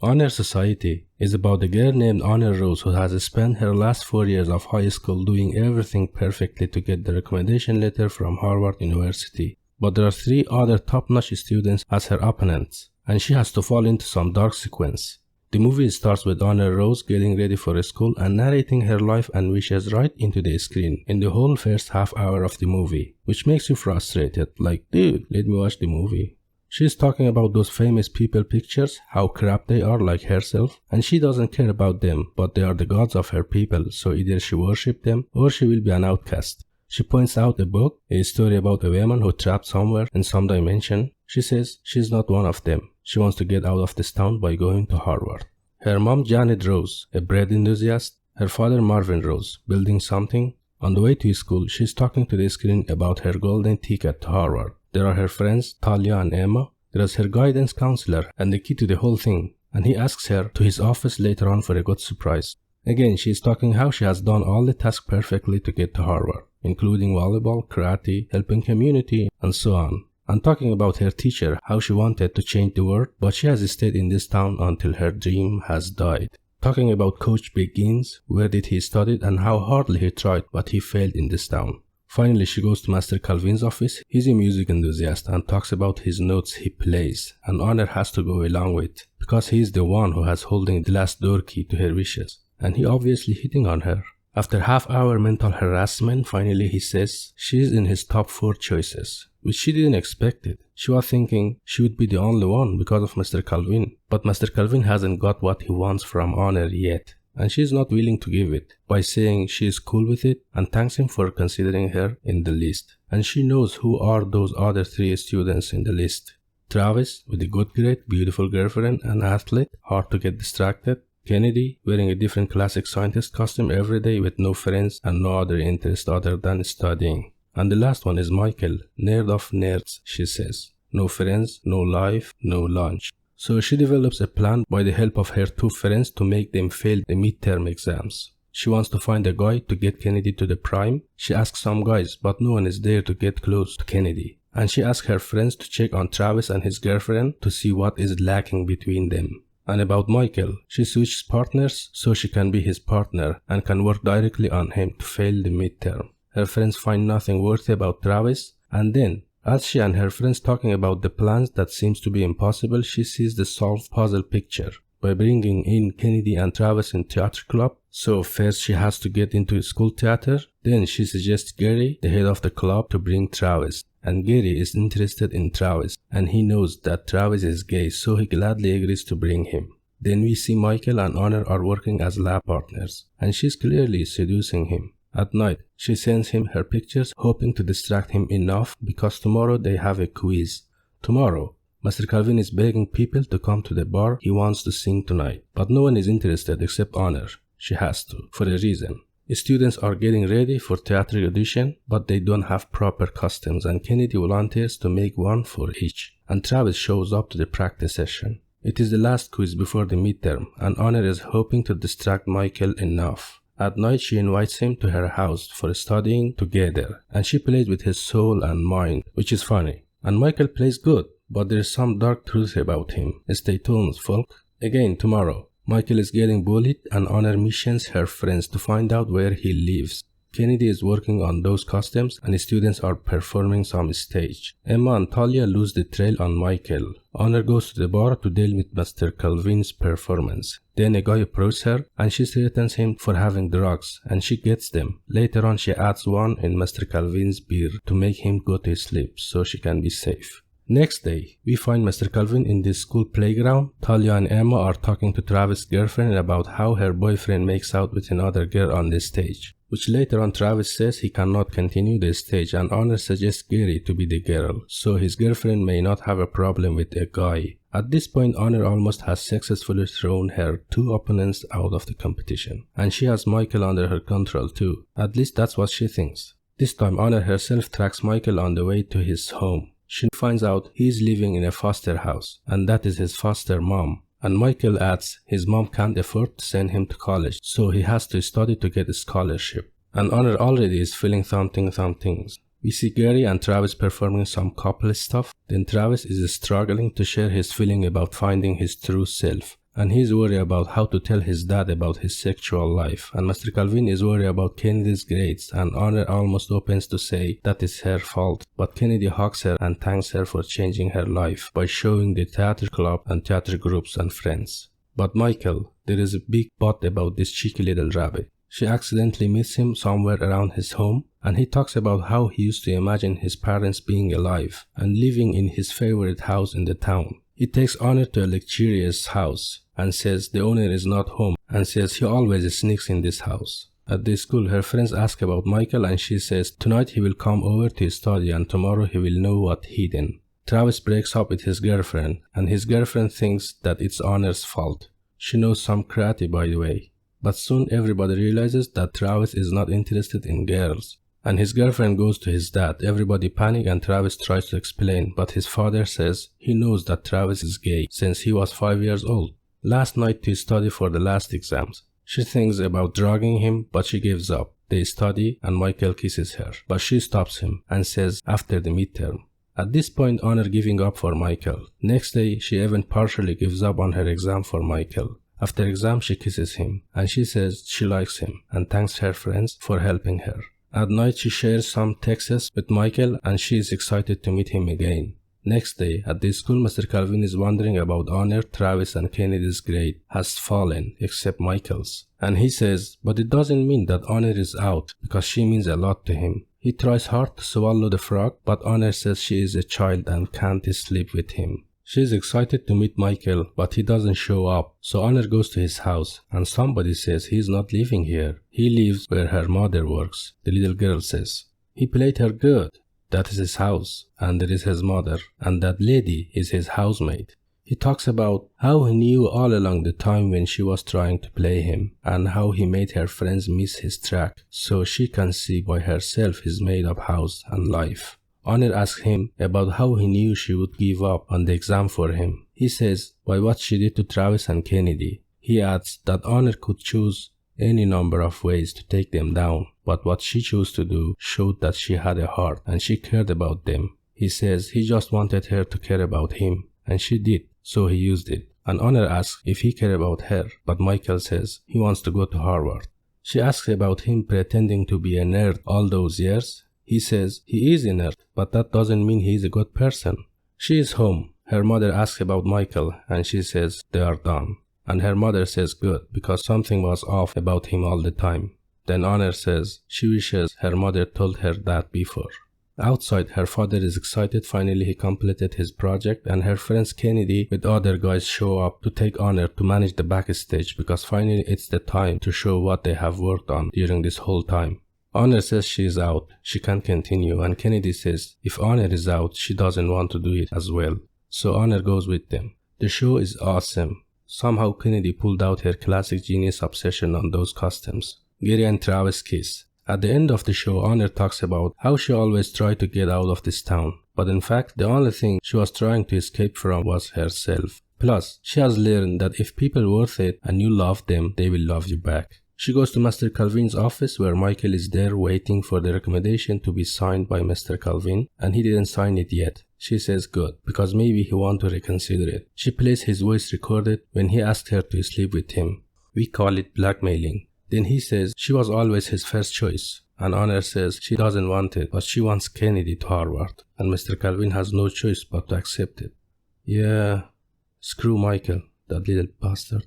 Honor Society is about a girl named Honor Rose who has spent her last 4 years of high school doing everything perfectly to get the recommendation letter from Harvard University. But there are 3 other top-notch students as her opponents, and she has to fall into some dark sequence. The movie starts with Honor Rose getting ready for school and narrating her life and wishes right into the screen in the whole first half hour of the movie, which makes you frustrated, like, dude, let me watch the movie. She's talking about those famous people pictures, how crap they are like herself, and she doesn't care about them, but they are the gods of her people, so either she worships them or she will be an outcast. She points out a book, a story about a woman who trapped somewhere in some dimension. She says she's not one of them. She wants to get out of this town by going to Harvard. Her mom Janet Rose, a bread enthusiast, her father Marvin Rose, building something. On the way to school, she's talking to the screen about her golden ticket to Harvard. There are her friends Talia and Emma. There is her guidance counselor and the key to the whole thing, and he asks her to his office later on for a good surprise. Again, she is talking how she has done all the tasks perfectly to get to Harvard, including volleyball, karate, helping community, and so on. And talking about her teacher, how she wanted to change the world, but she has stayed in this town until her dream has died. Talking about Coach Begins, where did he study and how hardly he tried, but he failed in this town. Finally, she goes to Master Calvin's office. He's a music enthusiast and talks about his notes he plays, and Honor has to go along with, because he's the one who has holding the last door key to her wishes, and he obviously hitting on her. After half-hour mental harassment, finally he says she's in his top 4 choices, which she didn't expect it. She was thinking she would be the only one because of Mr. Calvin, but Mr. Calvin hasn't got what he wants from Honor yet, and she's not willing to give it by saying she is cool with it and thanks him for considering her in the list. And she knows who are those other 3 students in the list. Travis, with a good grade, beautiful girlfriend, an athlete, hard to get distracted. Kennedy, wearing a different classic scientist costume every day with no friends and no other interest other than studying. And the last one is Michael, nerd of nerds, she says. No friends, no life, no lunch. So she develops a plan by the help of her 2 friends to make them fail the midterm exams. She wants to find a guy to get Kennedy to the prime. She asks some guys, but no one is there to get close to Kennedy. And she asks her friends to check on Travis and his girlfriend to see what is lacking between them. And about Michael, she switches partners so she can be his partner and can work directly on him to fail the midterm. Her friends find nothing worthy about Travis, and then, as she and her friends talking about the plans that seems to be impossible, she sees the solved puzzle picture by bringing in Kennedy and Travis in theater club. So first she has to get into school theater, then she suggests Gary, the head of the club, to bring Travis. And Gary is interested in Travis, and he knows that Travis is gay, so he gladly agrees to bring him. Then we see Michael and Honor are working as lab partners, and she's clearly seducing him. At night, she sends him her pictures, hoping to distract him enough because tomorrow they have a quiz. Tomorrow, Mr. Calvin is begging people to come to the bar he wants to sing tonight, but no one is interested except Honor. She has to, for a reason. Students are getting ready for theater audition, but they don't have proper costumes, and Kennedy volunteers to make one for each, and Travis shows up to the practice session. It is the last quiz before the midterm, and Honor is hoping to distract Michael enough. At night, she invites him to her house for studying together, and she plays with his soul and mind, which is funny. And Michael plays good, but there is some dark truth about him. Stay tuned, folk. Again, tomorrow, Michael is getting bullied, and Honor missions her friends to find out where he lives. Kennedy is working on those costumes, and students are performing some stage. Emma and Talia lose the trail on Michael. Honor goes to the bar to deal with Mr. Calvin's performance. Then a guy approaches her, and she threatens him for having drugs, and she gets them. Later on, she adds one in Mr. Calvin's beer to make him go to sleep, so she can be safe. Next day, we find Mr. Calvin in the school playground. Talia and Emma are talking to Travis' girlfriend about how her boyfriend makes out with another girl on the stage, which later on Travis says he cannot continue the stage, and Honor suggests Gary to be the girl, so his girlfriend may not have a problem with a guy. At this point, Honor almost has successfully thrown her 2 opponents out of the competition, and she has Michael under her control too. At least that's what she thinks. This time Honor herself tracks Michael on the way to his home. She finds out he is living in a foster house, and that is his foster mom. And Michael adds his mom can't afford to send him to college, so he has to study to get a scholarship. And Honor already is feeling some things. We see Gary and Travis performing some couple stuff. Then Travis is struggling to share his feeling about finding his true self. and he's worried about how to tell his dad about his sexual life, and Mr. Calvin is worried about Kennedy's grades, and Honor almost opens to say that it's her fault, but Kennedy hugs her and thanks her for changing her life by showing the theater club and theater groups and friends. But Michael, there is a big but about this cheeky little rabbit. She accidentally meets him somewhere around his home, and he talks about how he used to imagine his parents being alive and living in his favorite house in the town. He takes Honor to a luxurious house and says the owner is not home and says he always sneaks in this house. At the school, her friends ask about Michael and she says tonight he will come over to study and tomorrow he will know what he did. Travis breaks up with his girlfriend and his girlfriend thinks that it's Honor's fault. She knows some karate, by the way. But soon everybody realizes that Travis is not interested in girls. And his girlfriend goes to his dad. Everybody panics and Travis tries to explain, but his father says he knows that Travis is gay since he was 5 years old. Last night to study for the last exams. She thinks about drugging him, but she gives up. They study and Michael kisses her, but she stops him and says after the midterm. At this point, Honor giving up for Michael. Next day, she even partially gives up on her exam for Michael. After exam, she kisses him, and she says she likes him, and thanks her friends for helping her. At night, she shares some texts with Michael, and she is excited to meet him again. Next day, at the school, Mr. Calvin is wondering about Honor, Travis, and Kennedy's grade has fallen, except Michael's. And he says, but it doesn't mean that Honor is out, because she means a lot to him. He tries hard to swallow the frog, but Honor says she is a child and can't sleep with him. She is excited to meet Michael, but he doesn't show up, so Honor goes to his house, and somebody says he's not living here. He lives where her mother works, the little girl says. He played her good. That is his house, and there is his mother, and that lady is his housemate. He talks about how he knew all along the time when she was trying to play him, and how he made her friends miss his track, so she can see by herself his made-up house and life. Honor asks him about how he knew she would give up on the exam for him. He says by what she did to Travis and Kennedy. He adds that Honor could choose any number of ways to take them down, but what she chose to do showed that she had a heart and she cared about them. He says he just wanted her to care about him, and she did, so he used it. And Honor asks if he cared about her, but Michael says he wants to go to Harvard. She asks about him pretending to be a nerd all those years. He says he is a nerd, but that doesn't mean he is a good person. She is home. Her mother asks about Michael, and she says they are done. And her mother says good, because something was off about him all the time. Then Honor says she wishes her mother told her that before. Outside, her father is excited finally he completed his project, and her friends Kennedy with other guys show up to take Honor to manage the backstage because finally it's the time to show what they have worked on during this whole time. Honor says she is out, she can't continue, and Kennedy says if Honor is out, she doesn't want to do it as well. So Honor goes with them. The show is awesome. Somehow Kennedy pulled out her classic genius obsession on those costumes. Gary and Travis kiss. At the end of the show, Honor talks about how she always tried to get out of this town, but in fact the only thing she was trying to escape from was herself. Plus, she has learned that if people worth it and you love them, they will love you back. She goes to Mr. Calvin's office where Michael is there waiting for the recommendation to be signed by Mr. Calvin, and he didn't sign it yet. She says good, because maybe he wants to reconsider it. She plays his voice recorded when he asked her to sleep with him. We call it blackmailing. Then he says she was always his first choice, and Honor says she doesn't want it, but she wants Kennedy to Harvard, and Mr. Calvin has no choice but to accept it. Yeah, screw Michael, that little bastard.